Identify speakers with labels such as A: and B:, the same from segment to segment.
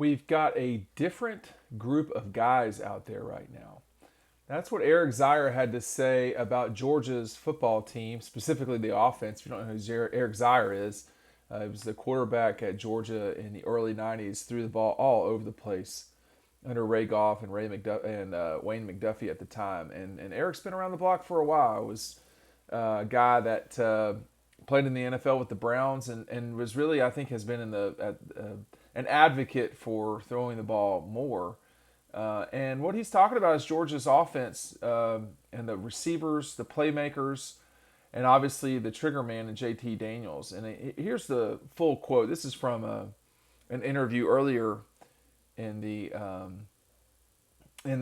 A: We've got a different group of guys out there right now. That's what Eric Zier had to say about Georgia's football team, specifically the offense. If you don't know who Eric Zier is, he was the quarterback at Georgia in the early '90s. Threw the ball all over the place under Ray Goff and Wayne McDuffie at the time. And Eric's been around the block for a while. Was a guy that played in the NFL with the Browns and was really, I think, has been an advocate for throwing the ball more. And what he's talking about is Georgia's offense and the receivers, the playmakers, and obviously the trigger man and JT Daniels. And here's the full quote. This is from an interview earlier in the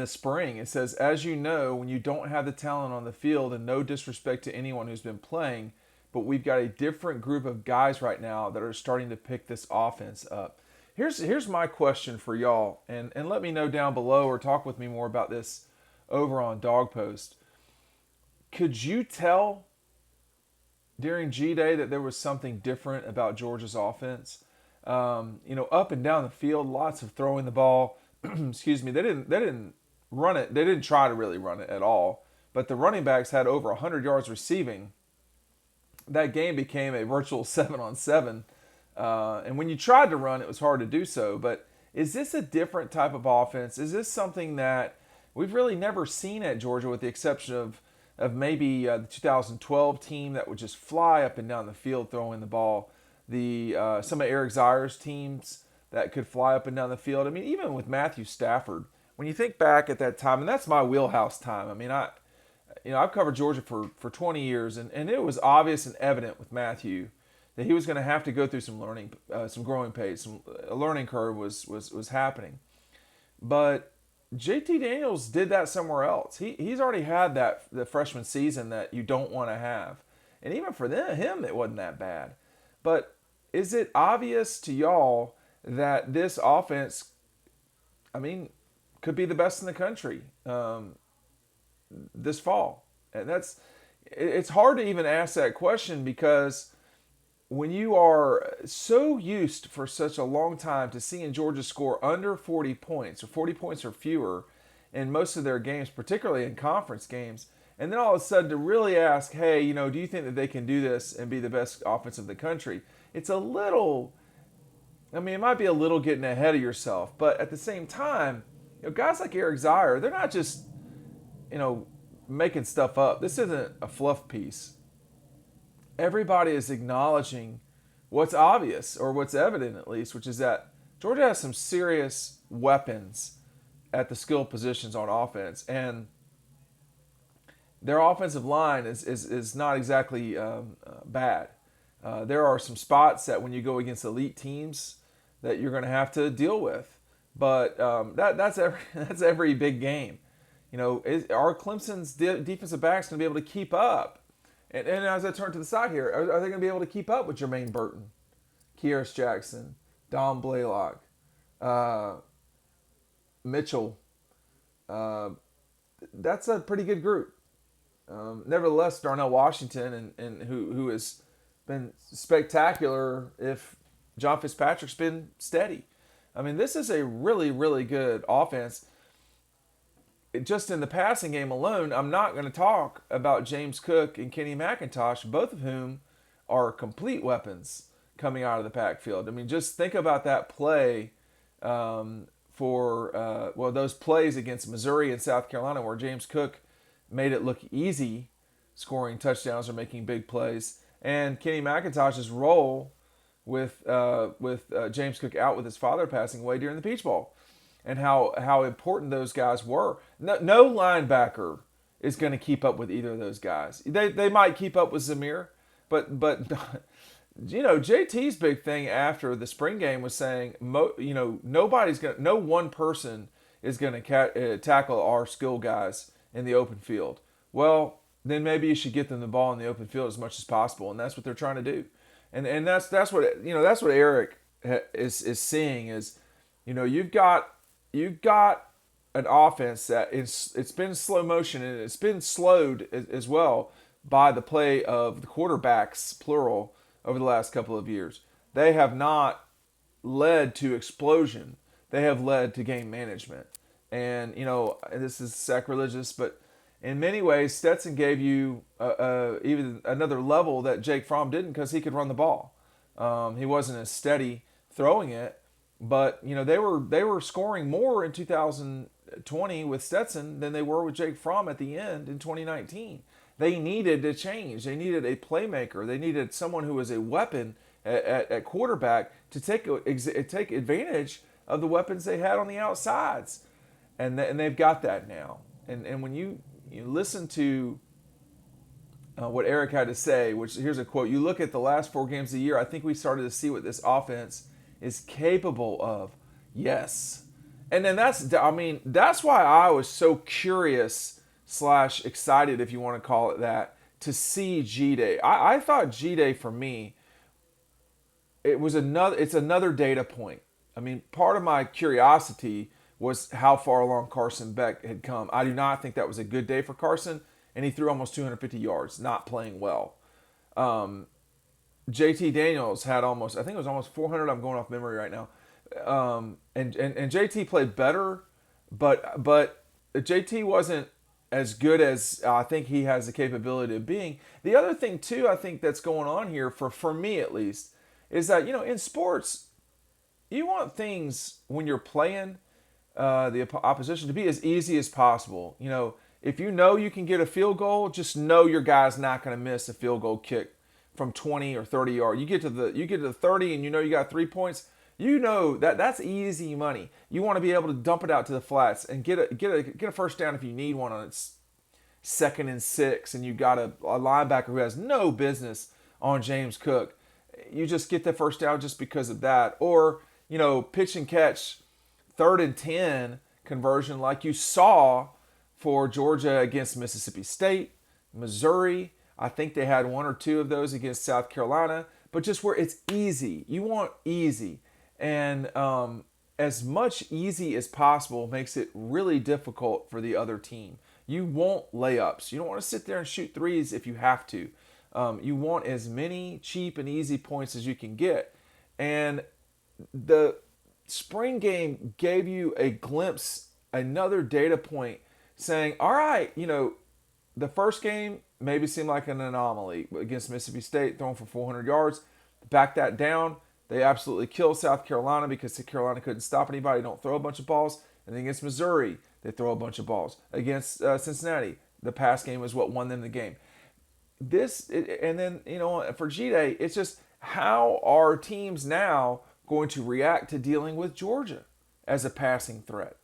A: spring. It says, "As you know, when you don't have the talent on the field, and no disrespect to anyone who's been playing, but we've got a different group of guys right now that are starting to pick this offense up." Here's my question for y'all, and let me know down below or talk with me more about this over on Dog Post. Could you tell during G Day that there was something different about Georgia's offense? Up and down the field, lots of throwing the ball. Excuse me. They didn't run it. They didn't try to really run it at all. But the running backs had over 100 yards receiving. That game became a virtual 7-on-7. And when you tried to run, it was hard to do so. But is this a different type of offense? Is this something that we've really never seen at Georgia, with the exception of maybe the 2012 team that would just fly up and down the field throwing the ball? Some of Eric Zier's teams that could fly up and down the field. I mean, even with Matthew Stafford, when you think back at that time, and that's my wheelhouse time. I mean, I've covered Georgia for 20 years, and it was obvious and evident with Matthew that he was going to have to go through some growing pains, a learning curve was happening. But JT Daniels did that somewhere else. He's already had the freshman season that you don't want to have, and even for him, it wasn't that bad. But is it obvious to y'all that this offense, I mean, could be the best in the country this fall? And it's hard to even ask that question, because when you are so used for such a long time to seeing Georgia score under 40 points or 40 points or fewer in most of their games, particularly in conference games, and then all of a sudden to really ask, hey, do you think that they can do this and be the best offense of the country? It's a little, it might be a little getting ahead of yourself, but at the same time, guys like Eric Zier, they're not just, making stuff up. This isn't a fluff piece. Everybody is acknowledging what's obvious, or what's evident at least, which is that Georgia has some serious weapons at the skill positions on offense, and their offensive line is not exactly bad. There are some spots that when you go against elite teams that you're going to have to deal with, but that's every big game. Are Clemson's defensive backs going to be able to keep up? And as I turn to the side here, are they going to be able to keep up with Jermaine Burton, Kearis Jackson, Don Blaylock, Mitchell? That's a pretty good group. Nevertheless, Darnell Washington, and who has been spectacular if John Fitzpatrick's been steady. I mean, this is a really, really good offense. Just in the passing game alone, I'm not going to talk about James Cook and Kenny McIntosh, both of whom are complete weapons coming out of the backfield. I mean, just think about that play those plays against Missouri and South Carolina, where James Cook made it look easy scoring touchdowns or making big plays, and Kenny McIntosh's role with James Cook out with his father passing away during the Peach Bowl, and how important those guys were. No linebacker is going to keep up with either of those guys. They might keep up with Zamir, but JT's big thing after the spring game was saying, no one person is going to tackle our skill guys in the open field. Well, then maybe you should get them the ball in the open field as much as possible, and that's what they're trying to do. And that's what Eric is seeing is, you've got an offense that it's been slow motion, and it's been slowed as well by the play of the quarterbacks, plural, over the last couple of years. They have not led to explosion. they have led to game management. And, this is sacrilegious, but in many ways, Stetson gave you even another level that Jake Fromm didn't because he could run the ball. He wasn't as steady throwing it, but they were scoring more in 2020 with Stetson than they were with Jake Fromm at the end in 2019. They needed to change. They needed a playmaker. They needed someone who was a weapon at quarterback to take advantage of the weapons they had on the outsides, and they've got that now. And when you listen to what Eric had to say, which here's a quote: "You look at the last 4 games of the year. I think we started to see what this offense is capable of." Yes, and then that's why I was so curious / excited, if you want to call it that, to see G-Day. I thought G-Day for me, it's another data point. I mean, part of my curiosity was how far along Carson Beck had come. I do not think that was a good day for Carson, and he threw almost 250 yards, not playing well. JT Daniels had I think it was almost 400. I'm going off memory right now. And JT played better, but JT wasn't as good as I think he has the capability of being. The other thing too, I think that's going on here for me at least, is that in sports, you want things when you're playing the opposition to be as easy as possible. If you can get a field goal, just know your guy's not going to miss a field goal kick from 20 or 30 yards. You get to the 30 and you got 3 points. That's easy money. You want to be able to dump it out to the flats and get a first down if you need one on its 2nd and 6, and you got a linebacker who has no business on James Cook. You just get the first down just because of that. Or, pitch and catch 3rd and 10 conversion like you saw for Georgia against Mississippi State, Missouri. I think they had 1 or 2 of those against South Carolina. But just where it's easy. You want easy. And as much easy as possible makes it really difficult for the other team. You want layups. You don't want to sit there and shoot threes if you have to. You want as many cheap and easy points as you can get. And the spring game gave you a glimpse, another data point saying, all right, the first game maybe seemed like an anomaly against Mississippi State, throwing for 400 yards. Back that down. They absolutely killed South Carolina because South Carolina couldn't stop anybody. Don't throw a bunch of balls. And then against Missouri, they throw a bunch of balls. Against Cincinnati, the pass game was what won them the game. And then for G-Day, it's just how are teams now going to react to dealing with Georgia as a passing threat?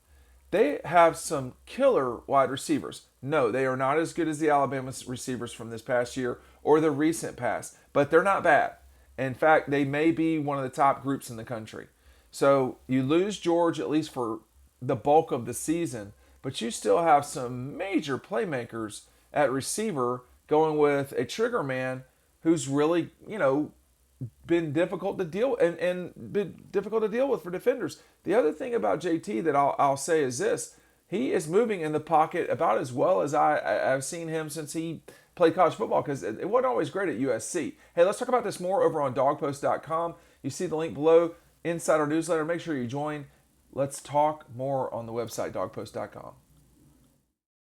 A: They have some killer wide receivers. No, they are not as good as the Alabama receivers from this past year or the recent past, but they're not bad. In fact, they may be one of the top groups in the country. So you lose George at least for the bulk of the season, but you still have some major playmakers at receiver going with a trigger man who's really, been difficult to deal and been difficult to deal with for defenders. The other thing about JT that I'll say is this: he is moving in the pocket about as well as I've seen him since he played college football, because it wasn't always great at USC. Hey, let's talk about this more over on dawgpost.com. You see the link below inside our newsletter. Make sure you join. Let's talk more on the website, dawgpost.com.